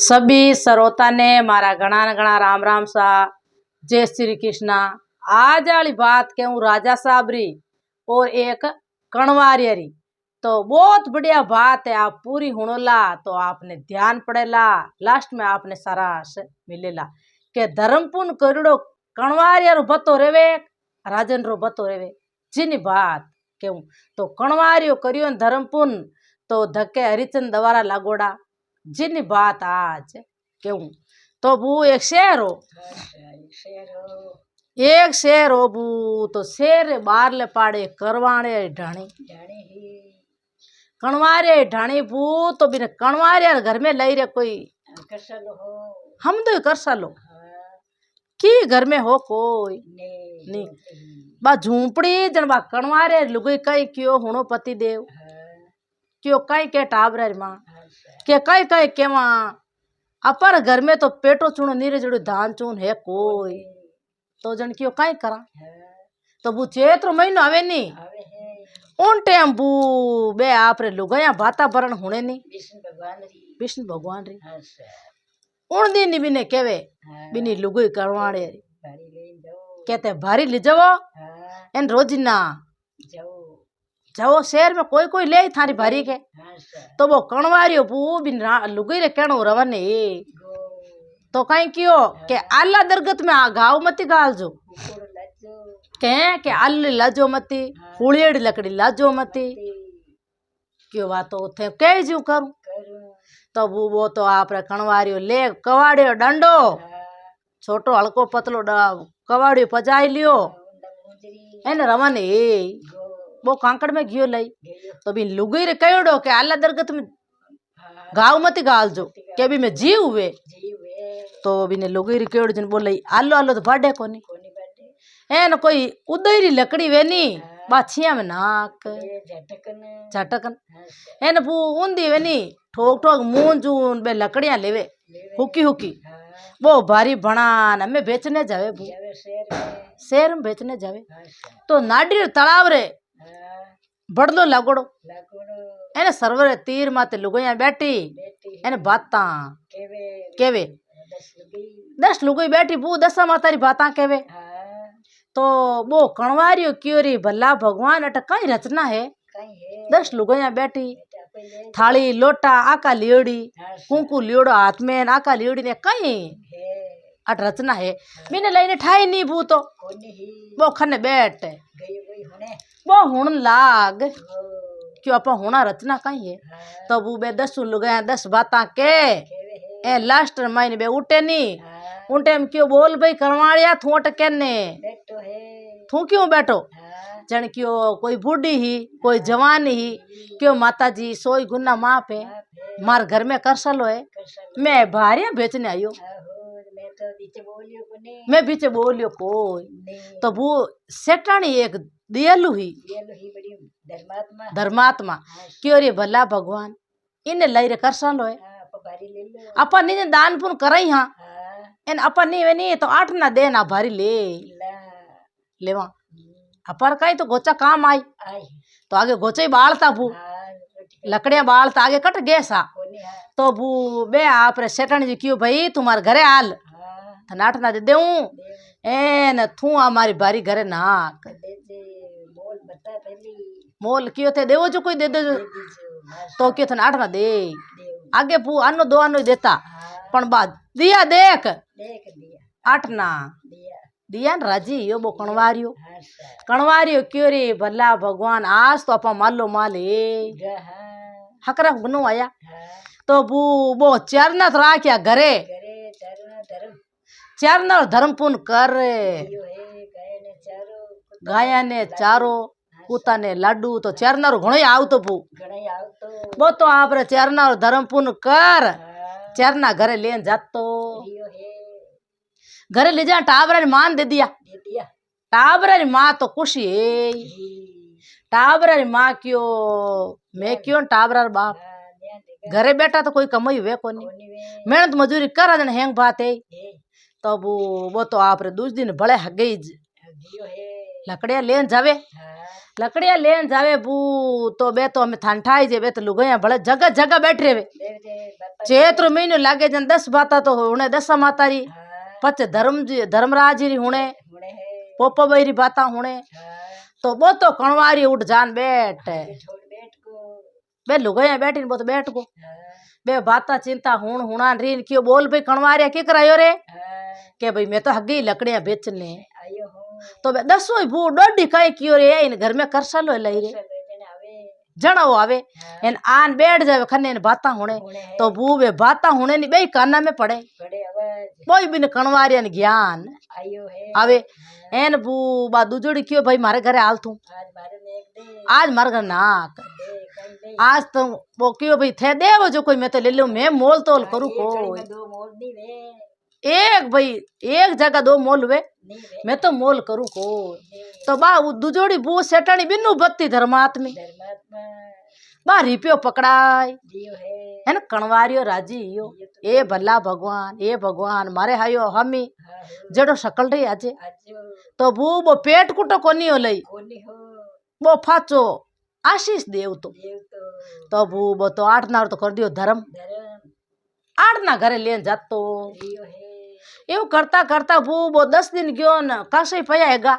सभी श्रोता ने मारा घना घना राम राम सा। जय श्री कृष्णा। आज वाली बात कहूँ राजा साहब री और एक कणवारिया री, तो बहुत बढ़िया बात है। आप पूरी हुणोला तो आपने ध्यान पड़ेला, लास्ट में आपने सारा मिलेला के धर्म पुण्य करोड़ो कणवारिया रो बतो रेवे, राजन रो बतो रेवे। जिनी बात कहूँ तो कणवारियो करियो धर्म पुण्य तो धक्के हरिचंद दवारा लागोड़ा। जिनी बात आज क्यों तो बू एक शेर हो, एक शेर हो बू तो शेर बार ले पाड़े करवाणे ढाणी कणवारे ढाणी बू तो बिन कणवारे घर में लई रे कोई हम तो कर सालो की घर में हो कोई नहीं। बा झूंपड़ी जन बा कणवारे लुगई कई क्यों हुणो पति देव क्यों कई के टाबरा मां के कई कई केवा अपर घर में तो पेटो चूनो नीरे जड़ो धान चून है कोई तो जन क्यों कई करा। तो बू चेत्र महीनो आवे नी उन टाइम बू बे आप रे लुगाया वातावरण होने नी विष्णु भगवान री उन दिन बिने केवे बिनी लुगई करवाड़े कहते भारी ले जाओ एन रोजिना जाओ शहर में कोई कोई ले थारी भारी के तो वो कणवारियो बू बिन लुगई रे कहणो रवने तो कहीं क्यों के आला दरगत में घाव मती गाल जो के आली लाजो मती हुड़ेड़ लकड़ी लाजो मती क्यों बात तो थे कह जू करूं तो वो तो आप रे कणवारियो ले कवाड़ियो डंडो छोटो हल्को पतलो कवाड़ियो पजाई लियो एन रवने वो कांकड़ में घियो लाई तो भी लुगई रे कयोड़ो के आला दरगत में गाँव मती गाल जो के भी मैं जी हुए तो बिने लुगई रे कयोड़ जन बोले आलो आलो तो बाडे कोनी एन कोई उदयरी लकड़ी वेनी बाछिया में नाक झटकन एन बू उंदी वेनी ठोक ठोक मूंजून बे लकड़ियां लेवे हुकी हुकी वो भारी बना न में बेचने जावे बू शहर में बेचने जावे तो नाडी तालाब रे बड़लो लागोड़ो एने सरवर तीर माते लुगैया बैठी एने बाता केवे 10 लुगई बैठी बू 10 मातारी बाता केवे तो वो कणवारियो क्यों री भला भगवान अट कई रचना है 10 लुगैया बैठी थाली लोटा आका लियोड़ी कुंकू लियोड़ो हाथ में आका लियोड़ी ने कई अट रचना है बिने लईने ठाई नी बू तो वो खने बैठ वो हुण लाग क्यों अपा होना रचना कहीं है तो वो बे 10 लुगाया 10 बाता के ए लास्ट महीने बे उठे नी उन टाइम क्यों बोल भाई करवाड़िया थू अटकेने थू क्यों बैठो जन क्यों कोई बूढ़ी ही कोई जवान ही क्यों माता जी सोई गुना माँ पे मार घर में कर सलो है मैं भारिया बेचने आयो मैं बीच बोलियो कोई तो वो सेठानी एक दयालु ही धर्मात्मा क्यों रे भला भगवान इन्हें लई रे कर सलो है अपन नहीं दान पुण्य करई हाँ इन अपन नहीं वे नहीं तो 8 ना देना भारी ले लेवा अपर कहीं तो गोचा काम आई तो आगे गोचा ही बालता बू लकड़ियां बालता आगे कट गए सा तो बू बे आप रे सेठन जी क्यों भाई तुम्हारे घरे आल तो 8 ना दे देऊं एन थू हमारी बारी घरे नाक मोल क्यों थे देवो जो कोई दे दे तो क्यों थे 8 ना दे आगे पू आनो 2 आनो देता पण बाद दिया देख 8 ना दिया न राजी यो बो कणवारियो क्यों रे भला भगवान आज तो अपा मालो माले हकरा गुनो आया तो वो चरनत राख्या घरे चरनर धर्म पुण्य कर गाया ने चारो कुत्ता ने लाडू तो चरनर घणो आवतो बू वो तो आप रे चरनर धर्म पुण्य कर चरना घरे लेन जातो घरे ले जा टाबरा ने मान दे दिया टाबरा री माँ तो खुशी है टाबरा री माँ क्यों मैं क्यों टाबरा बाप घरे बैठा तो कोई कमाई हुए कोनी मेहनत मजूरी कर जन हैंग बात है तो वो तो आप रे दूसरे दिन बड़े हगई लकड़िया लेन जावे लकड़िया लेन जावे बू तो बे तो हमें ठंडाई जे बे तो लुगाया भले जगह जगह बैठ रहे चैत्र महीनो लागे जन 10 बाता तो होने 10 माता री पच धर्मराज री होने पोपो बई बाता होने तो वो तो कणवारी उठ जान बैठ बे लुगाया बैठी वो तो बैठ को बे बाता चिंता हुण हुणा रीन क्यों बोल भाई कणवारिया की करायो रे के भाई मैं तो हगी लकड़ियां बेचने तो बे दसो भू डोडी कई क्यों रे इन घर में कर सलो लई रे जणो आवे इन आन बैठ जावे खने इन बाता होने तो बू वे बाता होने नी बे काना में पड़े कोई बिन कणवारिया ज्ञान आवे एन बू बा दुजोड़ी क्यों भाई मारे घरे हाल तू आज मारे घर नाक आज तो वो क्यों भाई थे देव जो कोई मैं तो ले लूं मैं मोल तोल करूं कोई एक भाई एक जगह 2 मोल वे मैं तो मोल करूं कोई तो बा दुजोड़ी बू सेटानी बिनु बत्ती धर्मात्मी बा रिपियो पकड़ाई है ना कणवारियो राजी यो ए भला भगवान मारे हायो हमी जड़ो शकल रही आजे तो बू वो पेट कुटो कोनी हो लई वो फाचो आशीष देव तो बू वो तो 8 नार तो कर दियो धर्म 8 ना घरे लेन जातो एवं करता करता बू वो 10 दिन गयो न कासे पयाएगा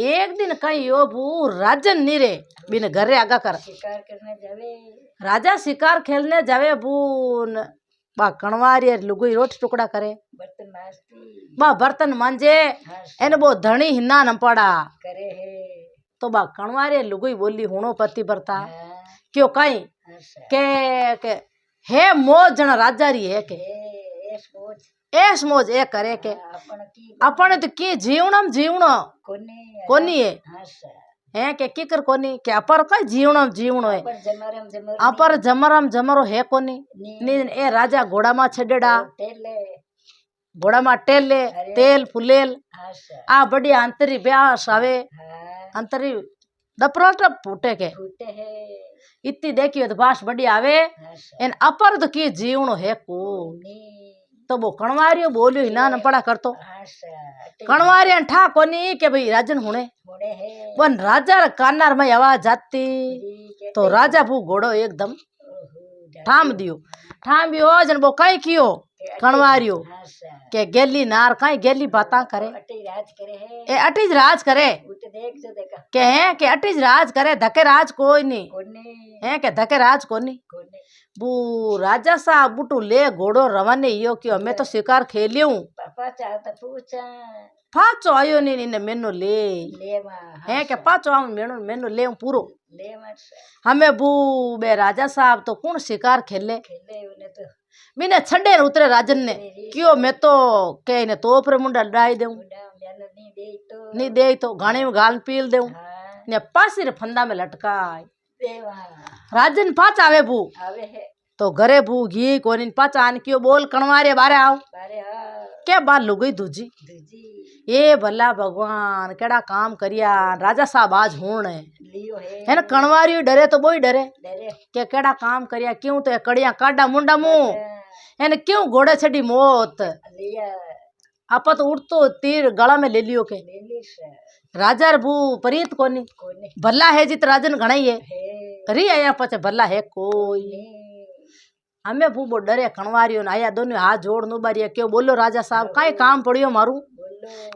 एक दिन कहीं यो बू राजन नीरे बिन घरे आगा कर शिकार करने जावे राजा शिकार खेलने जावे बून बा कणवारी लुगुई रोटी टुकड़ा करे बा बर्तन मांजे एने वो धनी हिन्ना न पड़ा करे है तो बा कणवारी लुगुई बोली हुणो पति बरता क्यों कहीं के हे मोज जन राजा री है के ऐस मोज ए करे के अपन तो की जीवनम जीवनो कोनी है के की कर कोनी के अपर का जीवनो है अपर जमरम जमरो है कोनी नी ए राजा घोड़ा मा छडेड़ा घोड़ा मा टेले तेल फुलेल आ बढ़िया अंतरी ब्यास आवे अंतरी दपरोट फूटे के इतनी देखियो तो बास बढ़िया आवे इन अपर तो की जीवनो है को तो वो कणवारियो बोलियो हिना न पड़ा करतो कणवारिया ठा कोनी के भाई राजन हुणे वन राजा रे कानार में आवाज जाती तो राजा भू घोड़ो एकदम ठाम दियो जन वो कई कियो कणवारियो के गेली नार कई गेली बाता करे ए अटीज राज करे के अटीज राज करे धके राज कोई नहीं है के धके राज कोनी बू राजा साहब बुटू ले घोड़ो रवाने यो कि मैं तो शिकार खेलियो पाचो आयो नहीं ने मेनो ले है के पाचो आऊं मेनो ले पूरो हमें बू बे राजा साहब तो कौन शिकार खेले मैंने छड़े उतरे राजन ने क्यों मैं तो के ने तो पर मुंडा डाई देऊं नहीं दे तो गाने में गाल पील देऊं ने पासी रे फंदा में लटकाई राजन पाच आवे बू तो घरे बू घी कोनी पाच आन क्यों बोल कणवारे बारे आओ क्या बात लुगई दूजी ये भला भगवान केड़ा काम करिया राजा साहब आज होण है ना कणवारी डरे तो बोई डरे के केड़ा काम करिया क्यों तो कड़िया काडा मुंडा मुंह है ना क्यों घोड़े छड़ी मौत आप तो उड़तो तीर गला में ले लियो के राजा भू परीत कोनी भला है जित राजन घणाई है री आया पचे भला है कोई हमें भू डरे कणवारियो आया दोनों हाथ जोड़ नु बारिया क्यों बोलो राजा साहब काई काम पड़ियो मारू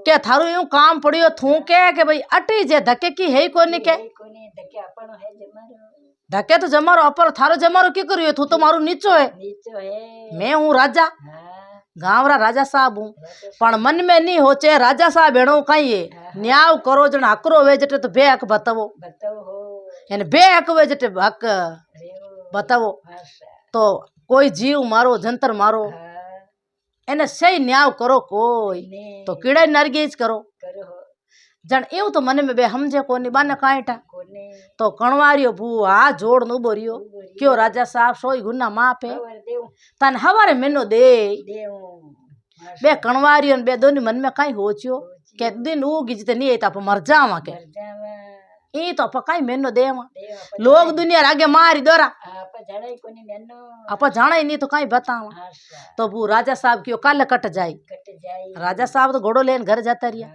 के थारू यूं काम पड़ियो थू के भाई अटी जे धके की है कोनी के धके तो जमारो अपर थारो जमारो की करियो तू तो मारू नीचो है मैं हूँ राजा गाँव रा राजा साहब हूँ पण मन में नहीं होचे राजा साहब भेणो कई है न्याय करो जन हकरो वे जटे तो बेहक बतावो यानी बेहक वे जटे हक बतावो तो कोई जीव मारो जंतर मारो एने सही न्याय करो कोई तो कीड़ा नरगीज करो जन एवं तो मन में बे हमजे कोनी बाने काईटा तो कणवारियो भू आ जोड़ नु बोरियो क्यों राजा साहब सोई गुना माप है तन हवारे मेनो दे बे कणवारियो बे दोनी मन में काई होचियो के दिन उगी जिते नहीं है तो मर जावा के ई तो पकाई मेनो देवा लोग दुनिया आगे मारी दोरा आप जाना ही नहीं तो कहीं बतावा तो वो राजा साहब क्यों कल कट जाई राजा साहब तो घोड़ो लेन घर जाता रिया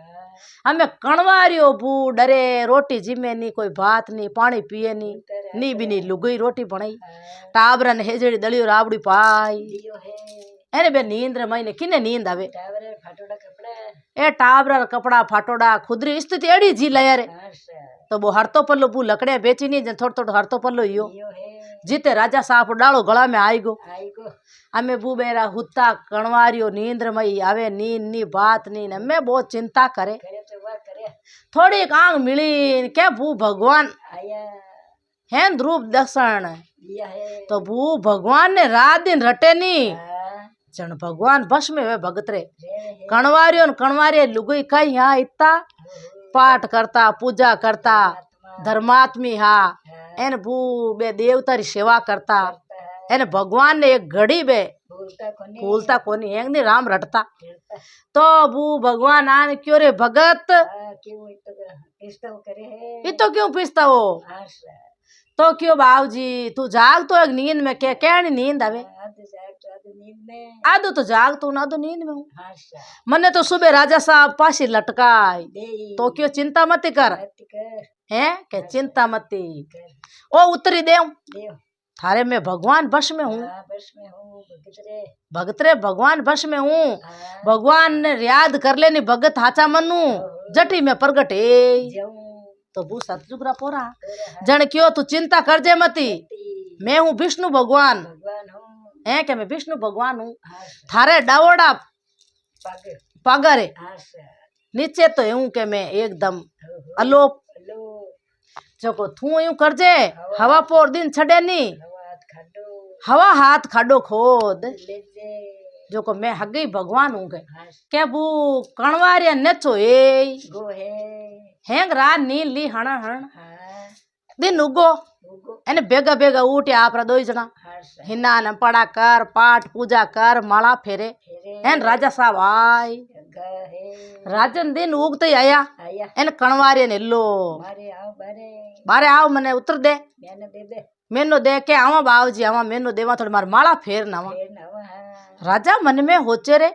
हमें कणवारियो बू डरे रोटी जिमे नी कोई भात नी पानी पिए नी भी नी लुगई रोटी बनाई टाबरन हेजड़ी दलियो राबड़ी पाई एने बे नींद महीने किने नींद आवे ए टाबरा कपड़ा फाटोड़ा खुदरी स्थिति एड़ी जी ले रे तो वो हरतो पल्लो बू लकड़े बेची नी जन थोड़ थोड़ हरतो पल्लो यो जीते राजा साहब डालो गला में आई गो हमें बू बेरा हुत्ता कणवारियो नींद्र मई आवे नींद नी बात नी मैं बहुत चिंता करे थोड़ी कांग मिली क्या बू भगवान हैं ध्रुव दर्शन तो बू भगवान ने रात दिन रटे नी जन भगवान बस में वे भगत रे कणवारियो लुगई कई यहाँ इतना पाठ करता पूजा करता धर्मात्मी हा एन बू बे देवता री सेवा करता एन भगवान ने एक घड़ी बे भूलता कोनी एक दिन राम रटता तो बू भगवान आन क्यों रे भगत इतो क्यों पिसता हो तो क्यों बाबूजी तू जाग तो एक नींद में क्या कहनी नींद आवे आदो तो जाग तू ना तो नींद में हूँ मने तो सुबह राजा साहब पासी लटकाई तो क्यों चिंता मत कर हैं के चिंता मत ओ उतरी दे थारे में भगवान बस में हूँ भगत रे भगवान बस में हूँ भगवान ने याद कर लेनी भगत हाचा मनु जटी में प्रगट है तो बू सतजुगरा पोरा जन क्यों तू चिंता कर जे मती मैं हूँ विष्णु भगवान है के मैं विष्णु भगवान हूँ थारे डावड़ा पगरे नीचे तो यूं के मैं एकदम अलोप जो को थू यूं कर जे हवा पोर दिन छड़े नी हवा हाथ खाडो खोद जो को मैं हगई भगवान हूँ के बू कणवारिया नचो हेंग रात नील ली हण हण दिन उगो एने बेगा बेगा उठे आपरा दो जना हिना न पड़ा कर पाठ पूजा कर माला फेरे एन राजा साहब आई राजन दिन उगते ही आया एन कणवारे ने लो बारे आओ मने उतर दे मेनो दे के आवा बाबूजी आवा मेनो देवा थोड़ी मार माला फेर नावा राजा मन में होचे रे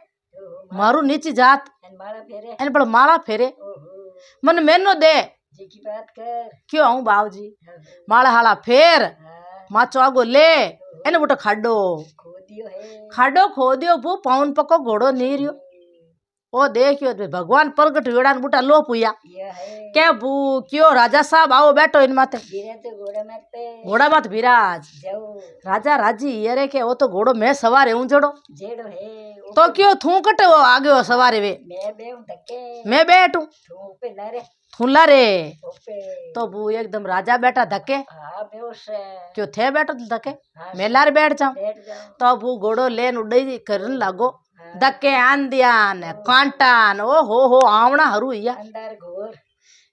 मारू नीची जात एन बड़ माला फेरे मन मेनो दे की बात कर क्यों आऊं बाबूजी माला हाला फेर माचो आगो ले एने बूटा खाडो खो दियो बू पाउन पको घोड़ो नहीं रियो ओ देखियो भगवान प्रगट वेड़ा बूटा लो पुया क्या बू क्यों राजा साहब आओ बैठो इन माते घोड़ा मत विराज राजा राजी ये रे के वो तो घोड़ो मैं सवारे हूं जड़ो तो क्यों थू कटे वो आगे हो सवारे वे मैं बैठू थूला रे तो बू एकदम राजा बैठा धके क्यों थे बैठो धके मैं लारे बैठ जाऊं तो बू घोड़ो लेन उड़ई करन लागो धके आंदियान कांटान ओ हो आवना हरू या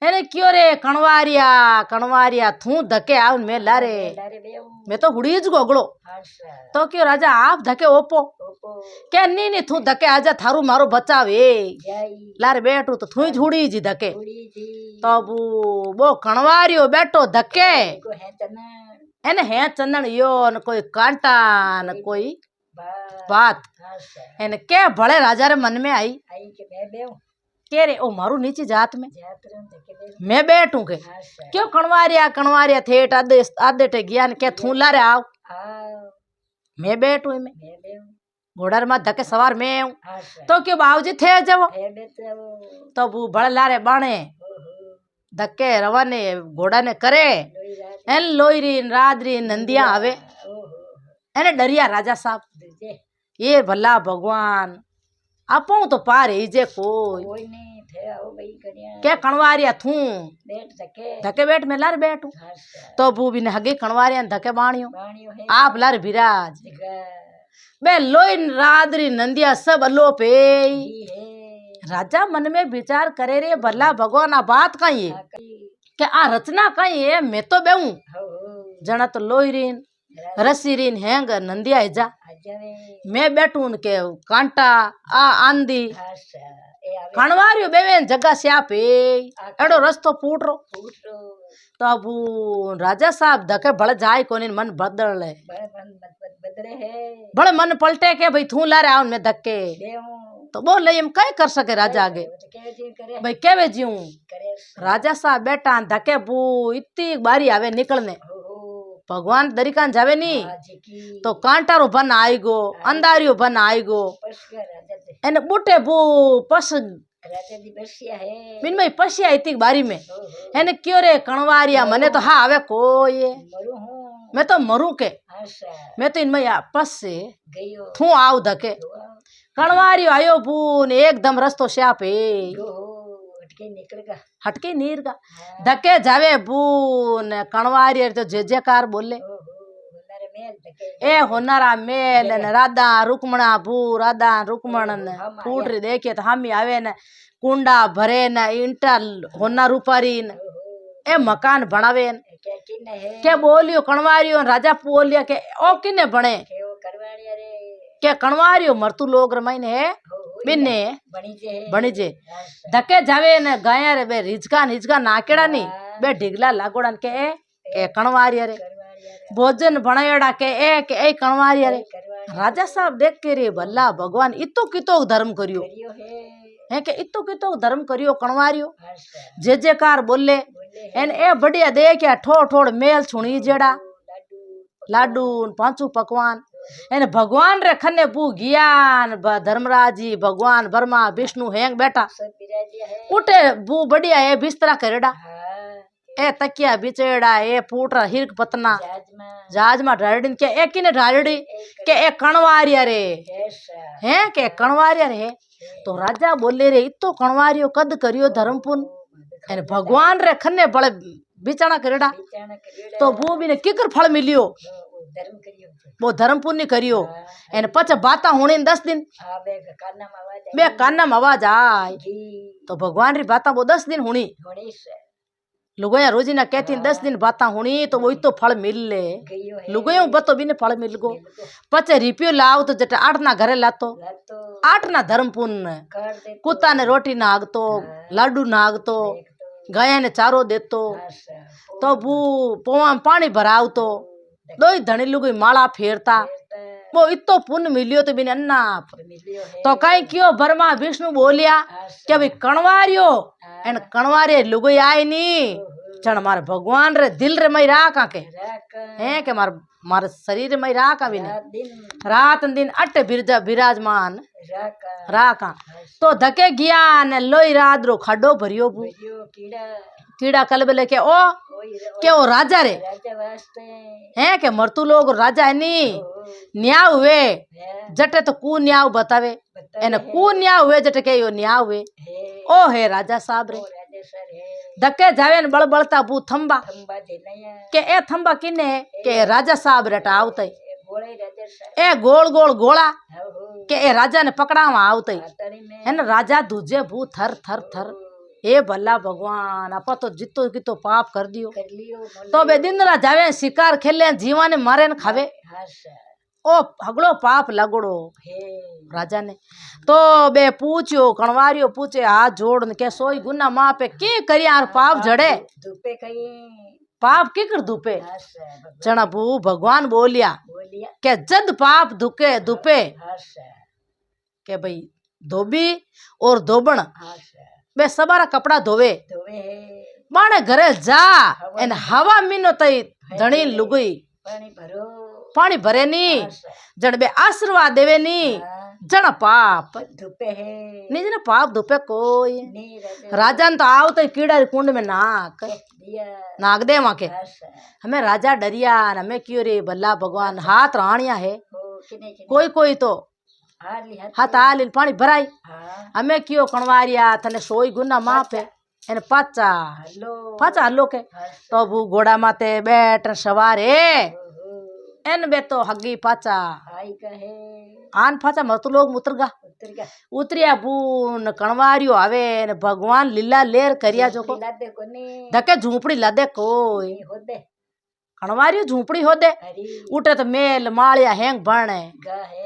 अरे क्यों रे कणवारिया थू धके आव मैं लारे मैं तो हुड़ीज गोगड़ो तो क्यों राजा आप धके ओपो क्या नी थू धके आजा थारू मारो बचावे लारे बैठू तो थू हुड़ी जी धके तो वो कणवारियो बैठो धके एने है चंदन यो न कोई कांटा न कोई बात एने के भले राजा रे मन में आई के रे ओ मारू नीचे जात में मैं बैठू के क्यों कणवारिया थेट आधे टे ज्ञान के थूला रे आओ मैं बैठू में घोड़र में धके सवार मैं हूँ तो क्यों बाबूजी थे जब तो वो बड़े लारे बाणे धक्के रवाने घोड़ा ने करे एन लोईरीन रादरीन नंदिया आवे एने डरिया राजा साहब ये भला भगवान आपो तो पार ही जे कोई क्या कणवारिया थू धके बैठ में लार बैठू तो बू भी ने हगे कणवारिया धके बाणियो आप लार विराज बे लोईन रादरी नंदिया सब अलोप राजा मन में विचार करे रे भला भगवान आ बात कही है क्या आ रचना कही है मैं तो बेहू जना तो लोईरीन रसीरीन हैंग नंदिया जा मैं बैठू के कांटा आ आंदी कणवारियो बेवेन जगह से आप एड़ो रस्तो फूट रो तो अब राजा साहब धके बड़ जाए कोनी मन बदल बड़े मन पलटे के भाई थू ला रहा में धक्के तो बोले एम कई कर सके राजा आगे भाई केवे जीऊं राजा साहब बेटा धके बू इतनी बारी आवे निकलने भगवान दरिकान जावे नी तो कांटारो बन आई गो अंधारियो बन आई गो एने बूटे बू पस मिन में पसिया इतनी बारी में एने क्यों रे कणवारिया मने तो हाँ आवे कोई मैं तो मरू के मैं तो इनमें आपस से थू आऊ धके कणवारियो आयो बून एकदम रस्तो श्यापे हटके नीर का धके जावे बून कणवारी तो जे जेकार बोले ए होनारा मेल ने राधा रुकमणा भू राधा रुकमण ने फूटरी देखिए तो हम आवे ने कुंडा भरे न इंटा होना रूपारी न ए मकान बनावे के बोलियो कणवारियो राजा बोलिया के ओ किने बने के कणवारियो मरतू लोग रमाइने है बिने बनी जे धके जावे ने गाया रे बे रिजका नाकेड़ा नी बे ढिगला लागोड़न के ए कणवारिया रे भोजन बनायड़ा के ए कणवारिया रे राजा साहब देख के रे भल्ला भगवान इतो कितो धर्म करियो है के इतो कितो धर्म करियो कणवारियो जे जेकार बोले एन ए बढ़िया देखिया ठोड़ ठोड़ मेल छुणी जेड़ा लाडू पांचू पकवान एन भगवान रे खने बू ज्ञान धर्मराज जी भगवान ब्रह्मा विष्णु हेंग बेटा उठे बू बढ़िया ए बिस्तरा करेड़ा ए तकिया बिचेड़ा ए पूटरा हिरक पतना जहाज में ढालड़ी के ए किने ढालड़ी के ए कणवारिया रे हैं के कणवारिया रे तो राजा बोले रे इतो कणवारियो कद करियो धर्मपुन एन भगवान रे खने बड़े बिचाना करेड़ा तो वो भी ने किकर फल मिलियो वो धर्म पुण्य करियो एन पच बाता होने 10 दिन बे काना में आवाज आए तो भगवान री बाता वो 10 दिन होनी लुगोया रोजीना कहती 10 दिन बाता होनी तो वही तो फल मिल ले लुगोया बतो भी ने फल मिल गो पचे रिपियो लाओ तो जट 8 ना घरे लातो 8 ना धर्म पुण्य कुत्ता ने रोटी नागतो लाडू नागतो गाया ने चारो देतो तो बू पोवा पानी भराव तो दो धनी लुगई माला फेरता वो इतो पुण्य मिलियो तो बिन अन्ना तो कई क्यों ब्रह्मा विष्णु बोलिया क्या भाई कणवारियो एन कणवारे लुगई आई नी चण मारे भगवान रे दिल रे मई राखा के हैं के मारे शरीर में राखा भी रात दिन अट विराजमान राखा तो धके ज्ञान लोई रात रो खड्डो भरियो बू कीड़ा कल बेले के ओ के ओ राजा रे हैं के मरतू लोग राजा है नी न्याय हुए जटे तो कू न्याय बतावे एने कू न्याय हुए जटे के यो न्याय हुए ओ है राजा साहब रे धक्के जावे न बड़ बड़ता बू थंबा के ए थंबा किने के राजा साहब रेटा आवते ए गोल गोल गोला के ए राजा ने पकड़ावा आवते है न राजा दूजे बू थर थर थर ए भला भगवान आपा तो जितो की तो पाप कर दियो तो बे दिन रात जावे शिकार खेले जीवा ने मारे न खावे ओ हगड़ो पाप लगड़ो राजा ने तो बे पूछ्यो कणवारियो पूछे हाथ जोड़ के सोई गुना माँ पे के करिया पाप जड़े पाप की कर दुपे चना बू भगवान बोलिया के जद पाप दुके दुपे के भाई धोबी और धोबण बे सबारा कपड़ा धोवे माने घरे जा एन हवा मीनो तई धणी लुगई पानी भरे नी जन बे आशीर्वाद देवे नी जन पाप नी जन पाप धुपे कोई राजा तो आओ तो कीड़ा कुंड में नाक दे वहां के हमें राजा डरिया हमें क्यों रे भल्ला भगवान हाथ राणिया है कोई कोई तो हाथ आलिल पानी भराई हमें क्यों कणवारिया थने सोई गुना माँ पे एन पाचा हल्लो के तो वो घोड़ा माते बैठ सवार एन बे तो हगी पाचा आन पाचा मत लोग उतरगा उतरिया बून कणवारियो आवे न भगवान लीला लेर करिया जो को धके झूपड़ी लादे कोई कणवारियो झूपड़ी हो दे उठे तो मेल मालिया हैंग बने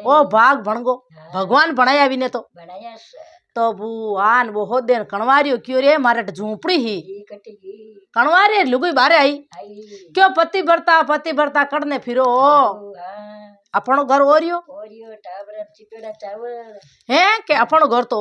ओ भाग भणगो भगवान बनाया भी ने तो बू आन वो हो दे कणवारियो क्यों रे मारे झूपड़ी ही कणवारी लुगई बारे आई क्यों पति भरता करने फिरो अपनो घर ओरियो ओरियो टाबर चिपेड़ा चावल है के अपनो घर तो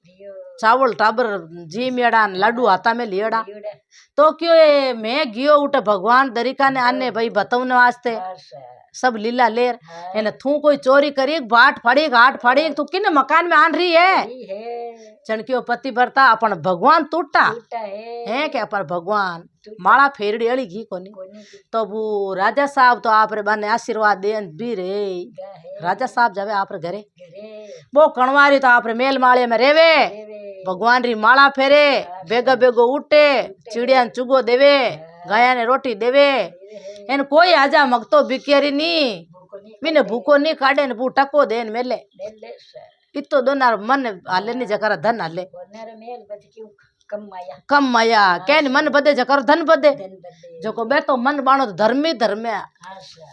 दियो चावल टाबर जी मेड़ा लाडू हाथा में लियड़ा लियोड़ा तो क्यों ये मैं गियो उठे भगवान दरिका ने आने भाई बताऊने वास्ते आशा सब लीला लेर हाँ एने थू कोई चोरी करी बाट फाड़ी घाट फाड़ी तू किन मकान में आन रही है ही है चनकियो पति भरता अपन भगवान टूटा टूटा है है के अपन भगवान माला फेरड़ी अड़ी घी कोनी कोनी की तो वो राजा साहब तो आप रे बने आशीर्वाद देन भी रे गा है राजा साहब जावे आप रे घरे घरे वो कणवारी तो आप रे मेल माले में रेवे देवे भगवान री माला फेरे बेगा बेगो उठे चिड़िया ने चुगो देवे गाया ने रोटी देवे एन कोई आजा मगतो बिकेरी नी भूकोनी मीने भूको नी काढ़े ने बू टको देन मेले ले ले सर इतो दोनार मन हाले नी जकर धन हाले बोलने मेल बच क्यों कम माया कम माया कहन मन बदे जकर धन बदे धन बदे जो को बे तो मन बाणो तो धर्मी धर्म है आशा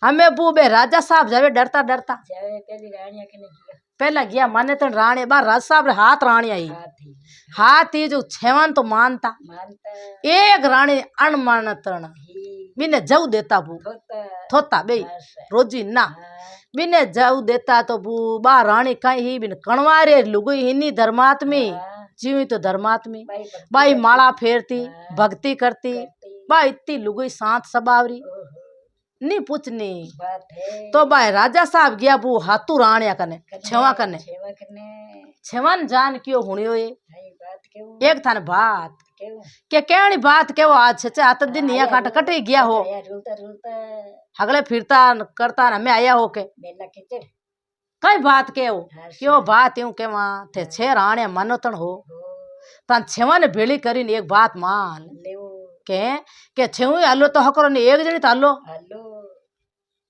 हमें बू बे राजा साहब जावे डरता डरता जावे पहली रानिया के ने किया पहला गया माने तो राणी बार राजा साहब रे हाथ राणी आई हाथी हाथ ही जो छेवन तो मानता मानता एक राणी अणमानतण ही बिने जऊ देता बू थोता थोता बे आशा रोजी ना हाँ बिने जऊ देता तो बू बा राणी कहीं ही बिन कणवारे लुगई हिनी धर्मात्मी हाँ जीवी तो धर्मात्मी भाई भक्ति बाई माला फेरती हाँ। भक्ति करती करती बा इतनी लुगई सांत सबावरी ओहो नी पूछनी बात है तो बाय राजा साहब गया बू हाथू राणिया कने छेवा कने सेवा करने छेवन जान क्यों हुणियो ये भाई बात क्यों एक थाने बात क्यों के कहनी बात के वो आज छे आत दिन या काट कटे गया हो यार रुलता रुलता हगले फिरता करता हमें आया हो के बेला किचड़ कई बात के हो हाँ क्यों बात यूं के वहां थे छे राणिया मनोतन हो तन छेवन भेली करीने एक बात मान लेवो के छेऊ हलो तो हकरो ने एक जणी तो हलो हेलो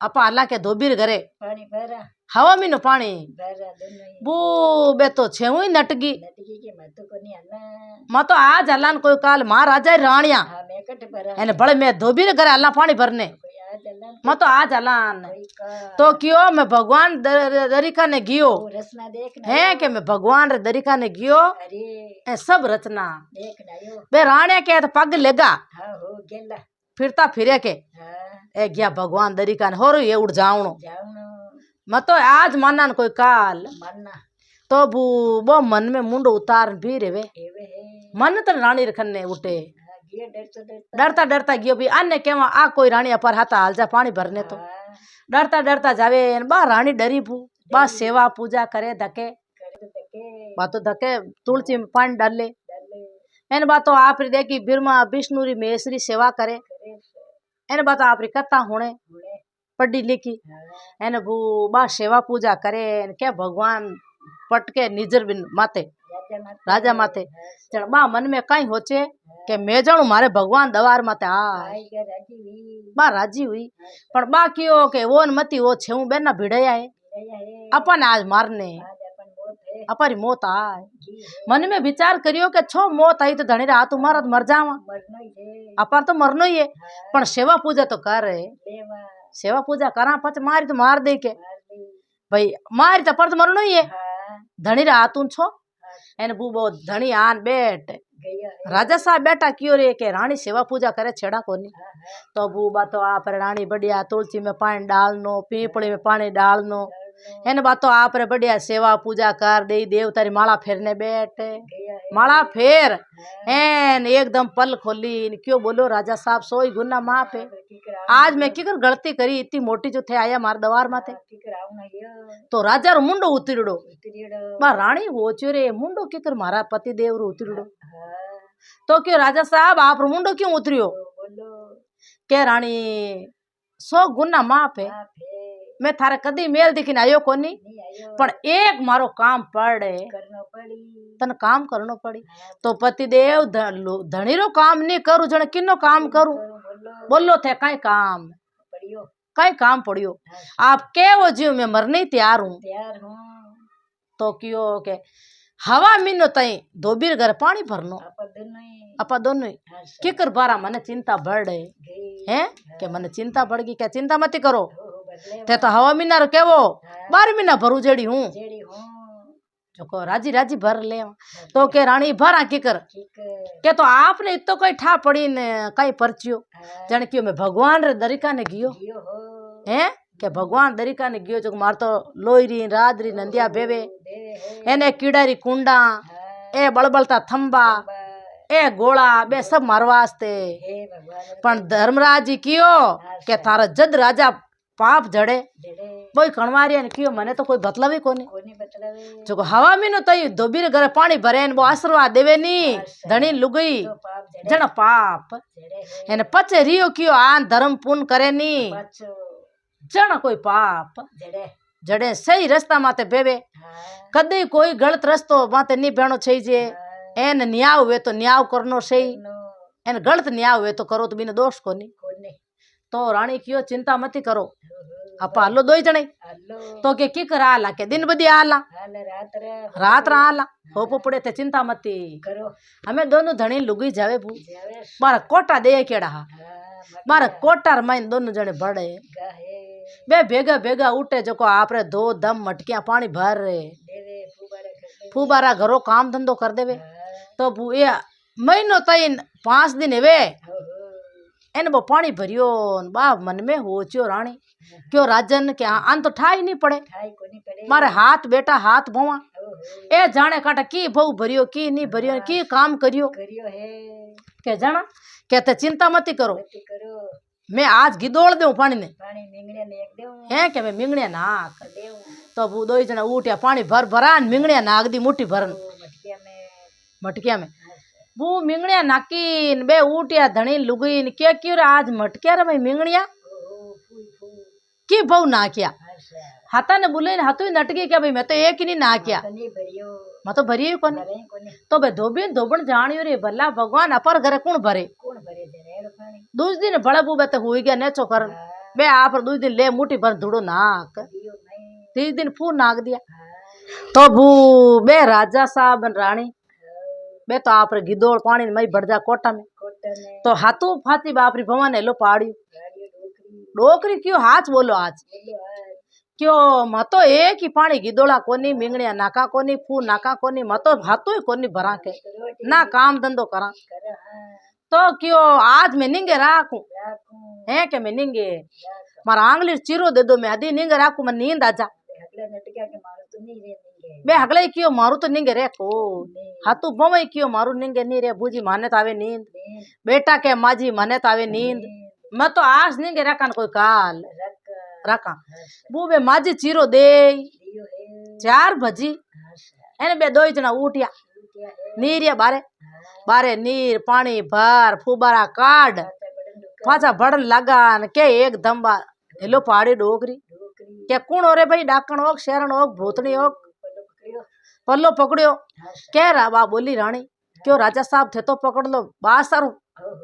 अपा अल्लाह के धोबीर घरे पानी भरा हवा मीनो पानी भरा दोनों ही बू बे तो छेऊ ही नटगी नटकी के मत को नहीं आना मैं तो आज हलान कोई काल महाराजा राणिया हाँ मैं कट भरा एने बड़े मैं धोबीर घरे अल्लाह पानी भरने कोई आ चलन मैं तो आज हलान कोई का तो क्यों मैं भगवान दरिका ने गियो वो रसना देखना है के मैं भगवान रे दरिका ने गियो अरे ए सब रचना देखना यो बे राणिया के तो पग लेगा हाँ हो गेला फिरता फिरे के हाँ ए गया भगवान दरिका ने हो ये उड़ जावणो जाऊनो मैं तो आज मानन कोई काल मरना तो वो मन में मुंडो उतार भी रेवे एवे है मन तो रानी रखने उठे हाँ गिया डरता डरता डरता डरता गियो भी अन्य केवा आ कोई रानी पर हाथ हाल जा पानी भरने तो हाँ डरता डरता जावे बा रानी डरी पू बा सेवा पूजा करे धके करे तो के बा तो धके तुलसी में पानी डाले डले एन बात तो आप री देखी बिरमा विष्णुरी महेश्वरी सेवा करे करे से एन बात आप री कथा होने हुणे पढ़ी लिखी हाँ एन बू बा सेवा पूजा करे एन क्या भगवान पटके निजर बिन माते राजा माते जण बा मन में कई होचे के मैं जाणू मारे भगवान दवार माते आय आई के राजी हुई बा राजी हुई पण बा कियो के वो न मती वो छेऊ बेना भिड़े आए रया है अपन आज मारने आज अपन मौत है अपरी मौत आए जी है मन में विचार करियो के छो मौत आई तो धनी रात तुम्हारा तो मर जावा मरना ही है अपार तो मरनो ही है हाँ पण सेवा पूजा तो कर रहे लेवा सेवा पूजा करा पच मारी तो मार दे के मार दी भाई मारी तो पर तो मरनो ही है हाँ धनी रात छो एन बूबो धनी आन बैठ गया है राजा साहब बेटा क्यों रे के रानी सेवा पूजा करे छेड़ा कोनी हाँ हाँ तो बूबा तो आप रे रानी बढ़िया तुलसी में पानी डालनो पीपड़ी में पानी डालनो डरनो एन बात तो आप रे बढ़िया सेवा पूजा कर दे देव तारी माला फेरने बैठ गया है माला फेर हाँ एन एकदम पल खोली क्यों बोलो राजा साहब सोई गुना माँ पे की करा आज मैं किकर गलती करी इतनी मोटी जो थे आया मार दवार माथे की कराऊं ना यो तो राजा रो मुंडो उतरीड़ो उतरीड़ो बा रानी हो च्यो रे मुंडो किकर मारा पति देव रो उतरीड़ो हाँ तो क्यों राजा साहब आप रो मुंडो क्यों उतरियो तो बोलो के रानी 100 गुना माफ है आप है मैं थारे कदी मेल दिखीन आयो कोनी नहीं आयो पण एक मारो काम पड़े करनो पड़ी तन काम करनो पड़ी हाँ तो पति देव धनी रो काम नहीं करू जण किनो काम करू करो बोलो बोलो थे कई काम पड़ियो कई काम पड़ियो हाँ आप के वो जीव मैं मरने ही तैयार हूँ तैयार हूँ तो क्यों के हवा मीनो तई धोबीर घर पानी भरनो आप दोनों ही अपा दोनों ही हाँ सर किकर बारा मने चिंता बढ़ रहे गई हैं के मने चिंता बढ़ गई क्या चिंता मत करो हो बदले ते तो हवा मीना रो केवो हाँ 12 महीना भरू जेड़ी हूँ जेड़ी हूँ जो को राजी राजी भर ले तो के रानी भरा किकर ठीक के तो आपने इतो कोई ठा पड़ी ने कई परचियो हाँ जन क्यों मैं भगवान रे दरिका ने गियो जियो हो हैं के भगवान दरिका ने गयो जो मार तो लोईरी रादरी नंदिया बेवे देवे एने कीड़ारी कुंडा हाँ ए बड़बड़ता थंबा ए गोला बे सब मारवास्ते हे भगवान पण धर्मराज जी कियो के थारा जद राजा पाप जड़े जड़े कोई कणवारिया ने कियो मने तो कोई बतलावी कोनी कोनी बतलावे जो हवा में नो तई धोबीर घरे पानी भरे वो आशीर्वाद देवे नी धनी लुगई तो पाप जड़े जण पाप जड़े है एने पचे रियो कियो आन धर्म पुण्य करे नी बच्चो जण कोई पाप जड़े जड़े सही रास्ता माते बेवे हाँ कदे कोई गलत रस्तो माते नी बेणो छई जे एन न्याय हुए तो न्याय करनो सही नो एन गलत न्याय हुए तो करो तो बिना दोष कोनी कोनी तो रानी कियो चिंता मती करो अपा हलो दो जणे हलो तो के की करा आला के दिन बदी आला हाल रात रे रात रा आला होपो पड़े ते चिंता मती करो हमें दोनों धणी लुगी जावे बू जावे मारा कोटा दे केड़ा हा हाँ मारा कोटार माइन दोनों जणे बड़े गाहे बे भेगा भेगा उठे जो आपरे दो दम मटकियां पानी भर रे देवे फुबारे कर फूबारा घरो काम धंधो कर देवे हाँ तो बू ये महीनो तईन 5 दिन हेवे हो एन वो पानी भरियो बाप मन में हो चियो रानी क्यों राजन के आन तो ठाई नहीं पड़े ठाई कोनी पड़े मारे हाथ बेटा हाथ भवा हो ए जाने काटा की बहु भरियो की नहीं भरियो की काम करियो करियो है के जाना कहते चिंता मती करो मत करो मैं आज गिदोड़ दूं पानी ने पानी मिंगड़िया ने एक देऊ है के मैं मिंगणिया नाक देऊ तो वो दो जना उठ्या पानी भर भरान मिंगणिया नाक दी मुट्ठी भरन तो मटकिया में मटकिया में वो मिंगणिया नाकीन बे उठ्या धणी लुगीन क्या क्यों रे आज मटकिया रे भाई मिंगणिया ओ फू फू की बहु नाकिया अच्छा हाथा ने बोले हाथों ही नटकी क्या भाई मैं तो एक ही नहीं नाकिया तनी भरियो मैं तो भरी कोनी भरे कोनी तो बे धोबी धोबण जानियो रे भला भगवान अपर घरे कौन भरे कौन भरे जरे पानी दूस दिन बड़ा बुबे तो हुई गया नेचो कर बे आप दूस दिन ले मुट्ठी भर धुड़ो नाक दियो नहीं 30 दिन फूल नाक दिया हाँ तो भू बे राजा साहब न रानी बे तो आप गिदोड़ पानी में बढ़ जा कोटा में कोटन में तो हाथों फाती बापरी भवन हेलो पाड़ी गाड़ियो डोकरी डोकरी क्यों हाथ बोलो आज बोलो आज क्यों मतो एक ही पानी गिदोड़ा कोनी मिंगणिया नाका कोनी फू नाका कोनी मतो हाथों ही कोनी भरा के रोटी ना काम धंधो करा कर हाँ तो क्यों आज मैं निंगे राखू राखूं है के मैं निंगे राख मारा आंगली चीरो दे दो मैं आधी निंगे राखू मैं नींद आ जा हगला नटकिया के मारो तो नहीं रे नहीं बे हगले क्यों मारू तो निंगे रे को नहीं हाथू बवई क्यों मारू निंगे नहीं रे बूजी माने तो आवे नींद नहीं बेटा के माजी माने तो आवे नींद मैं तो आज निंगे रखन कोई काल रख रखा बू बे माजी चीरो दे दियो है 4 भजी अच्छा एने बे दो जना उठिया क्या है नीर बारे हाँ बारे नीर पानी भर फुबारा काट बड़न डुका पाछा बड़न लगान के एकदम बा हेलो पहाड़ी डोकरी डोकरी के कौन हो रे भाई डाकण ओक शेरण ओक भूतनी ओक पल्लो पकड़ियो पल्लो पकड़ियो अच्छा कह रहा बा बोली रानी क्यों राजा साहब थे तो पकड़ लो बा सारू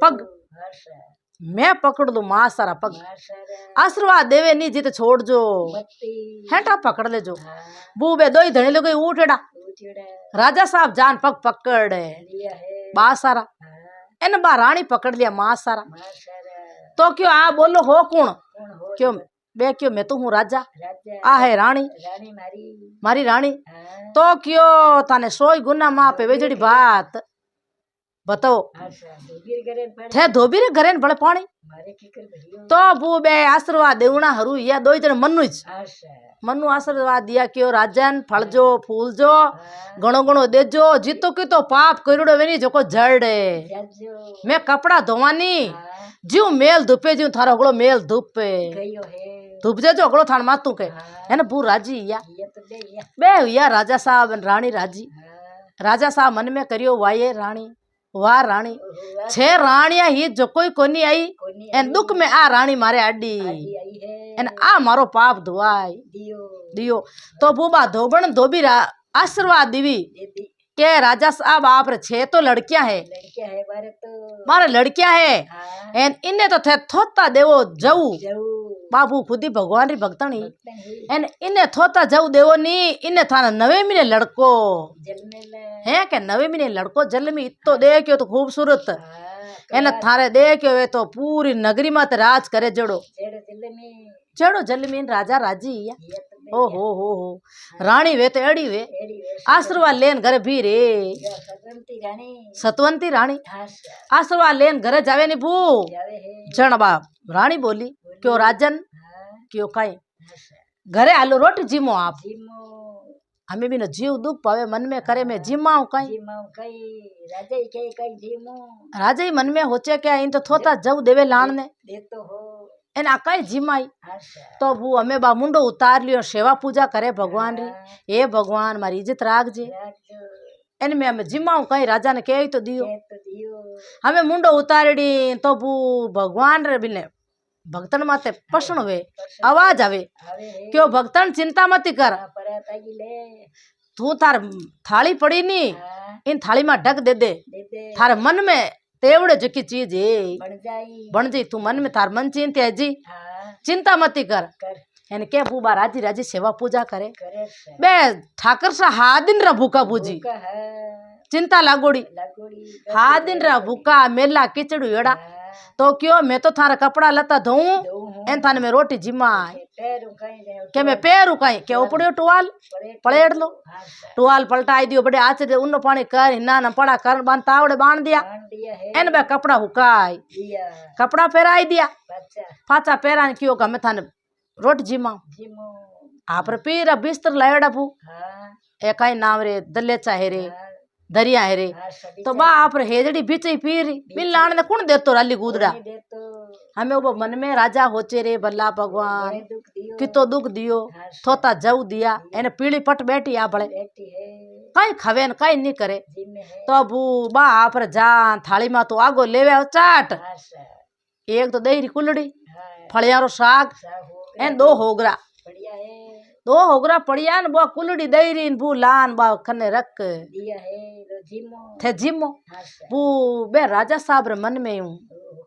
पग अच्छा मैं पकड़ लू मां सारा पग माशरा आशीर्वाद देवे नहीं जीते छोड़ जो मत्ती हेटा पकड़ ले जो हाँ बू बे दो ही धनी लोग उठेड़ा उचड़ा राजा साहब जान पग पकड़ लिया है बा सारा हाँ इन बा रानी पकड़ लिया मां सारा माशरा तो क्यों आ बोलो हो कौन कौन हो क्यों बे क्यों मैं तो हूँ राजा राजा आ है रानी रानी मारी मारी रानी हाँ तो क्यों थाने सोई गुना माँ पे वेजड़ी बात बताओ अच्छा डूबीर करे पड़े थे धोबी रे घरे न बड़े पानी मारे किकर भरियो तो बू बे आशीर्वाद देवना हरू या दो जन मनु अच्छा मनु आशीर्वाद दिया क्यों राजन फल जो फूल जो हाँ गणो गणो दे जो जीतो की तो पाप करोड़ो वेनी जो को जड़े जजो मैं कपड़ा धोवानी हाँ जीव मेल धुपे जीव थारो अगलो मेल धुपे गयो है धुप जे जो अगलो थान मातू के हाँ है ना बू राजी या ये तो दे या बे या राजा साहब न रानी राजी हाँ राजा साहब मन में करियो वाये रानी वाह रानी ओहो, 6 रानिया ही जो कोई कोनी आई कोनी एन दुख में आ रानी मारे आडी आदि आई है एन आ मारो पाप धुआई दियो दियो तो बूबा धोबण धोबी आशीर्वाद दीवी दीदी के राजा साहब आप रे 6 तो लड़कियां है लड़किया है बारे तो मारे लड़कियां है हाँ एन इन्ने तो थे थोता देवो जऊ जाऊ बाबू खुदी भगवान री भक्तनी भक्तन ही एन इन्ने थोता जऊ देवो नी इन्ने थाना 9 महीने लड़को जल में ले है के 9 महीने लड़को जल में इतो देखियो तो खूबसूरत हाँ एन थारे देखियो वे तो पूरी नगरी मत राज करे जड़ो जेड़ जल में चढ़ो जल में राजा राजी या ये तो दे ओ हो रानी वे तो अड़ी वे एड़ी वे आशीर्वाद लेन घर भी रे या सतवंती रानी सतवंती रानी हाँ आशीर्वाद लेन घर जावे नी भू जावे है जण बाप रानी बोली क्यों राजन हाँ क्यों काई घरे आलू रोटी जीमो आप जीमो हमें भी न जीव दुख पावे मन में करे मैं जीमाऊ कहीं जीमो कई राजा ही कई जीमो राजा ही मन में होचे क्या इन तो थोता जव देवे लाण ने देतो हो एन आकाई जीमाई आशा तो वो हमें बा मुंडो उतार लियो सेवा पूजा करे भगवान री ए भगवान मारी इज्जत राख जे राजो एन में हमें जिम्माऊ कहीं राजा ने कह तो दियो के तो दियो हमें मुंडो उतारड़ी तो वो भगवान रे बिने भक्तन माते प्रश्न हुए आवाज आवे आवे हे क्यों भक्तन चिंता मत कर पर तागी ले तू थार थाली पड़ी नी हाँ इन थाली में ढक दे दे दे दे थारे मन में तेवड़े जकी चीज है बन जाई बन जी तू मन में थार मन चिंत है जी हाँ चिंता मत कर कर एन के बूबा राजी राजी सेवा पूजा करे करे से बे ठाकर सा हा दिन रा भूखा पूजी का है चिंता लागोड़ी लगोड़ी हा दिन रा भूखा मेला किचड़ू एड़ा तो क्यों मैं तो थारा कपड़ा लता धोऊं एन थाने में रोटी जिमा पैर कहीं दे के मैं पैर उकाई के उपड़ियो टुवाल पलेड़ लो टुवाल पलटाई दियो बड़े आचे दे उन्नो पानी कर हिना न पड़ा कर बांध तावड़े बांध दिया दिया है एन बे कपड़ा हुकाई दिया कपड़ा पहराई दिया बच्चा पाचा पहरा क्यों का मैं थाने रोटी जिमा जीमो आप पीर बिस्तर लायड़ा बू हाँ एकाई नाम रे दलेचा है रे दरिया है रे हाँ सभी तो बा आप हेजड़ी बीच ही पीर बिन लाण ने कौन देतो राली गुदड़ा दे तो हमें वो मन में राजा होचे रे बल्ला भगवान दुख दियो कितो दुख दियो थोता जव दिया एने पीली पट बैठी आ बड़े बेटी है कई खवे न कई नहीं करे जिम्मे है तो बू बा आप जा थाली में तो आगो लेवे चाट आशा एक तो दही कुलड़ी हाँ फलियारो साग सा हो एन दो होगरा बढ़िया है दो होगरा पड़िया न बो कुलड़ी दही रीन बू लान बा खने रख दिया है लो जिमो थे जिमो आशा बू बे राजा साहब रे मन में हूँ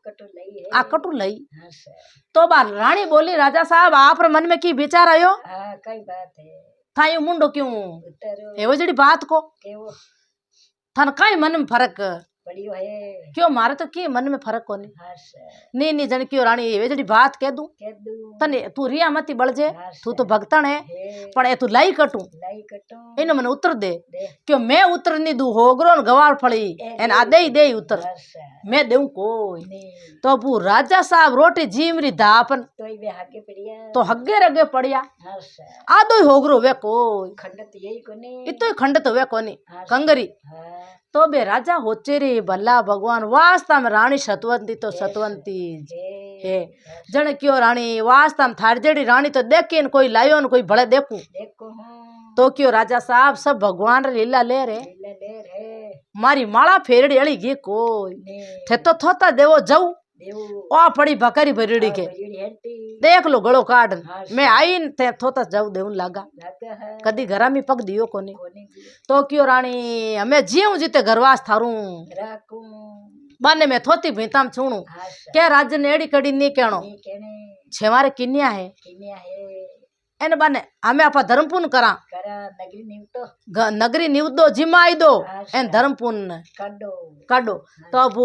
कटो लई है आ कटु लई आशा तो बा रानी बोली राजा साहब आप रे मन में की विचार आयो हाँ कई बात है था यू मुंडो क्यों उतरो एवो जड़ी बात को केवो थान कई मन में फर्क बढ़ियो है क्यों मारे तो की मन में फर्क कोनी आशा नी नी जन क्यों रानी एवे जड़ी बात कह दूं के दू तने तू रिया मती बढ़ जे तू तो भगतन है है पण ए तू लाई कटू लाई कटो इन मन उतर दे दे क्यों मैं उतर नी दू होगरो न गवार फड़ी एन आ दे उतर आशा मैं देऊं कोई ने तो बू राजा साहब रोटी जीमरी धापन तोय वे हाके पड़िया तो हग्गे रगे पड़िया आशा आदो ही होगरो वे कोई खंडत यही कोने इतो खंड तो वे कोनी आशा। कंगरी हाँ तो बे राजा होचे रे भला भगवान वास्ता में रानी सतवंती तो सतवंती है है जन क्यों रानी वास्ता में थार जेड़ी रानी तो देखे न कोई लायो न कोई भले देखूं देखो हाँ तो क्यों राजा साहब सब भगवान रे लीला ले रे ले ले रे मारी माला फेरड़ी अड़ी गी कोई ने थे तो थोता देवो जाऊ देव आ पड़ी बकरी भरेड़ी के बड़ी हेटी देख लो गड़ो काट हाँ, मैं आई न थे थोता जाऊ देऊं लागा लगा है कदी घरा में पग दियो कोनी कोने की तो क्यों रानी हमें जीव जीते घरवास थारू राकू बाने में थोती भीताम छूणू आशा क्या राज्य ने एड़ी कड़ी नहीं कहणो ने कहने छेवारे किन्या है किन्या है एन बाने हमें आपा धर्म पूर्ण करा करा नगरी निवतो नगरी निवदो जिमाई दो अच्छा। एन धर्म पूर्ण काडो काढो तो अब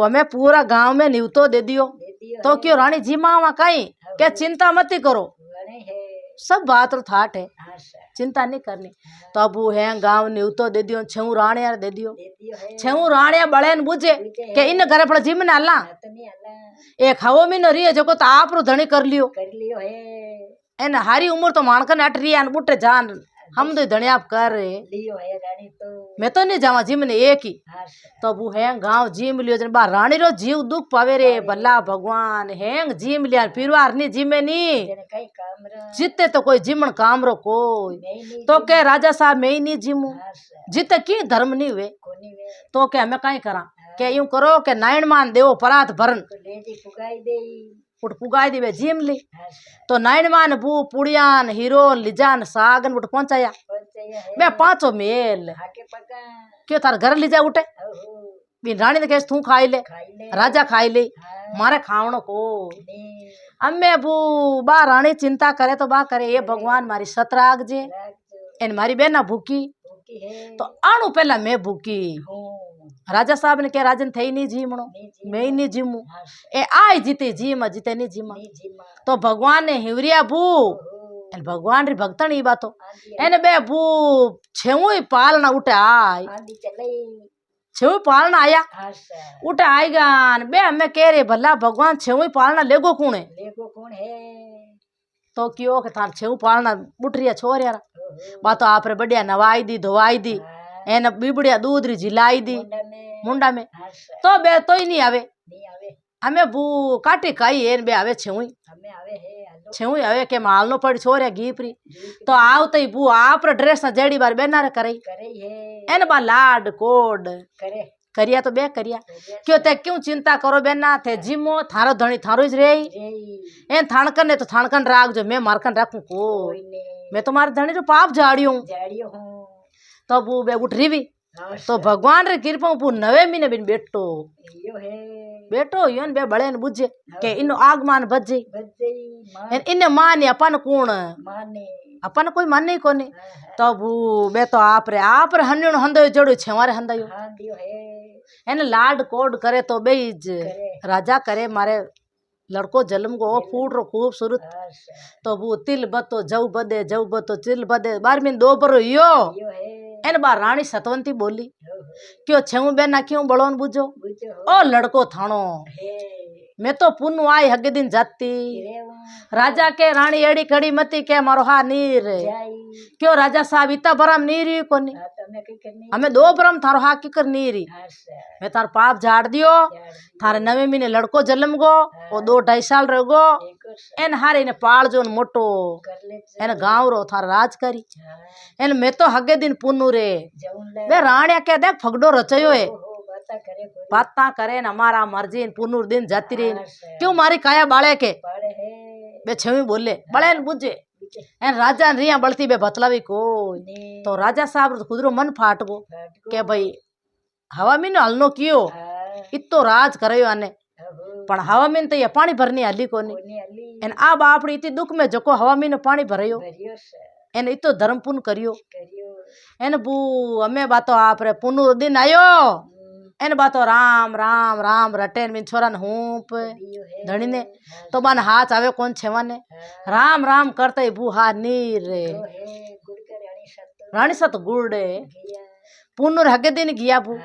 हमें पूरा गांव में निवतो दे दियो दे दियो तो क्यों रानी जिमावा कहीं क्या चिंता मत करो गणे है सब बात रो थाट है आशा चिंता नहीं करनी तो अब है गांव निवतो दे दियो छऊ राणिया दे दियो दे दियो है छऊ राणिया बड़े न बुझे के इन घरे पर जिम ना ला तो नहीं आला एक हवो में न रिए जको तो आप रो धणी कर लियो कर लियो है एन हारी उम्र तो मानकन अट रिया न बुटे जान हम तो धणी आप कर रहे लियो है रानी तो मैं तो नहीं जावा जिम ने एक ही आशा तो वो है गांव जिम लियो जन बा रानी रो जीव दुख पावे रे भला भगवान हैंग जिम लिया पीरवार नी जिमे नी जने कई काम रा जीते तो कोई जिमन काम रो कोई नहीं नहीं तो के राजा साहब मैं ही नहीं जिमू आशा जीते की धर्म नहीं हुए कोनी वे तो के हमें कहीं करा के यूं करो के नायण मान देवो परात भरन तो ले जी पुगाई दे उठ पुगाई देवे जिम ली आशा तो नायण मान बू पुड़ियान हीरोन लिजान सागन उठ पहुंचाया पंचया है बे पांचों मेल हाके पका क्यों तार घर लीजा उठे ओहो बिन रानी ने कहे तू खाई ले खाई ले राजा खाई ले हाँ मारे खावणो को ने अम्मे बू बा रानी चिंता करे तो बा करे ये भगवान मारी सतराग जे राज जो एन मारी बेना भूखी भूखी है तो आणु पहला मैं भूखी हूँ राजा साहब ने क्या राजन थे ही नहीं जीमणो नहीं जी मैं ही नहीं जीमू आशा ए आई जीते जीमा जीते नहीं जीमा नहीं जीमा तो भगवान ने हिवरिया बू ओहो एन भगवान री भक्तन ही बातो आंधी एन बे बू छेऊ ही पालना उठे आई आंधी चले छेऊ पालना आया आशा उठे आएगा बे हमें कह रहे भला भगवान छेऊ ही पालना लेगो कौन है लेगो कौन है तो क्यों के थार छेऊ पालना बुठरिया छोरिया बा तो आप रे बढ़िया नवाई दी धोवाई दी एने बीबड़िया दूध री झिलाई दी मुंडा में तो बे तो ही नहीं आवे हमें बू काटी काई एन बे आवे छेऊ आवे के मालनो पड़ छोरिया घीपरी तो आव तई बू आप रे ड्रेस ना जेड़ी बार बेना रे करई एन बा लाड कोड करिया तो बे करिया क्यों ते क्यों चिंता करो बेना थे जिमो थारो धणी थारो ज रे एन थाणकन ने तो थाणकन राख जो मैं मारकन राखू को मैं तो मारे धणी रो पाप झाड़ियो तो बू बे उठ रही तो भगवान रे कृपा बू नवे महीने बिन बेटो बेटो योन बे बड़े न बुझे के इनो आगमान बजे इने माने अपन कौन अपन कोई मान नहीं कोनी तो बू बे तो आप रे हन्यो हंदो जड़ो छेवारे हंदायो एने लाड कोड करे तो बेज राजा करे मारे लड़को जन्म को फूट रो खूबसूरत तो बू तिल बतो जव बदे तिल बदे 12 दो पर यो एन बार रानी सतवंती बोली क्यों छेऊ बेना क्यों बड़ोन बुझो ओ लड़को थानो मैं तो पुनु आई हगे दिन जाती राजा के रानी एड़ी कड़ी मती के मारो हा नीर क्यों राजा साहब इतना बरम नीरी कोनी हमें 2 बरम थारो हा की कर नीरी मैं तार पाप झाड़ दियो थारे 9 महीने लड़को जन्म गो वो 2-2.5 साल रह गो एन हारे ने पाल जो मोटो एन गांव रो थार राज करी एन मैं तो हगे दिन पुनु रे वे राणिया के देख फगडो रचयो है बाता करे न हमारा मर्जी पुनूर दिन जाती रही क्यों मारी काया बाले के बे छवी बोले बड़े न बुझे एन राजा रिया बलती बे बतलावी को तो राजा साहब खुदरो मन फाट गो के भाई हवा मीन हलनो कियो इतो राज करयो आने पण हवा मीन तो ये पानी भरनी हली कोनी एन अब आपड़ी इति दुख में जको हवा मीन पानी भरयो एन इतो धर्म पुण्य करियो एन बू हमें बातो आप रे पुनु दिन आयो एन बातो राम राम राम रटेन मिन छोरा न हूप धणी ने तो मन हाथ आवे कौन छेवाने राम राम करते बू हा नीर रानी सत गुड़े पुनुर हगे दिन गया बू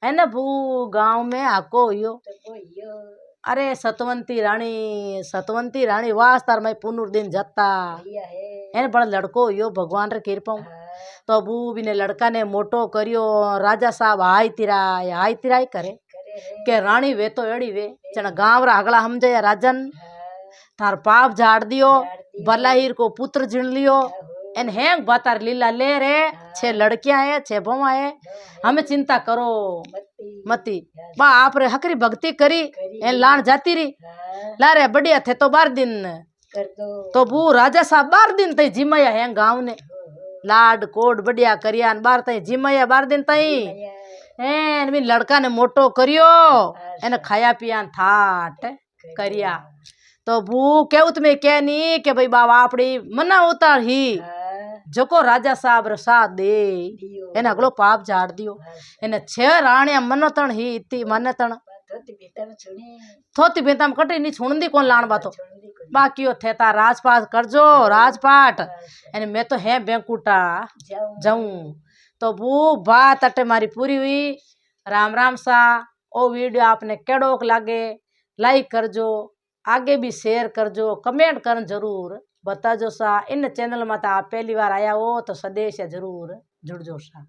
एन बू गांव में आको यो अरे सतवंती रानी वास्तार में पुनुर दिन जता एन बड़ा लड़को यो भगवान रे कृपा तो बू बिने लड़का ने मोटो करियो राजा साहब हाई तिराई करे के रानी वे तो एड़ी वे चना गांव रा अगला समझे राजन थार पाप झाड़ दियो बलाहीर को पुत्र जिन लियो एन हैंग बातार लीला ले रे 6 लड़कियां है 6 बहू है हमें चिंता करो मती बा आप रे हकरी भक्ति करी एन लान जाती री ला रे बढ़िया थे तो 12 दिन तो बू राजा साहब 12 दिन तई जिमया है गांव ने लाड कोड बढ़िया करिया 12 तई जिमया 12 दिन तई एन बिन लड़का ने मोटो करियो एन खाया पिया थाट करिया तो बू केउत में के नी के भाई बाबा आपड़ी मना उतार ही जको राजा साहब रे साथ दे एन अगलो पाप झाड़ दियो एन 6 राणिया मनतण ही इति मनतण थोती बेतम कटे नी छुणदी कोन लाण बातो बाकियो थेता राजपाट करजो राजपाट एन मैं तो है बैंकुटा जाऊं तो बू बात अटे मारी पूरी हुई राम राम सा ओ वीडियो आपने केड़ोक लागे लाइक करजो आगे भी शेयर करजो कमेंट करन जरूर बताजो सा इन चैनल में आप पहली बार आया हो तो सदेश जरूर जुड़जो सा।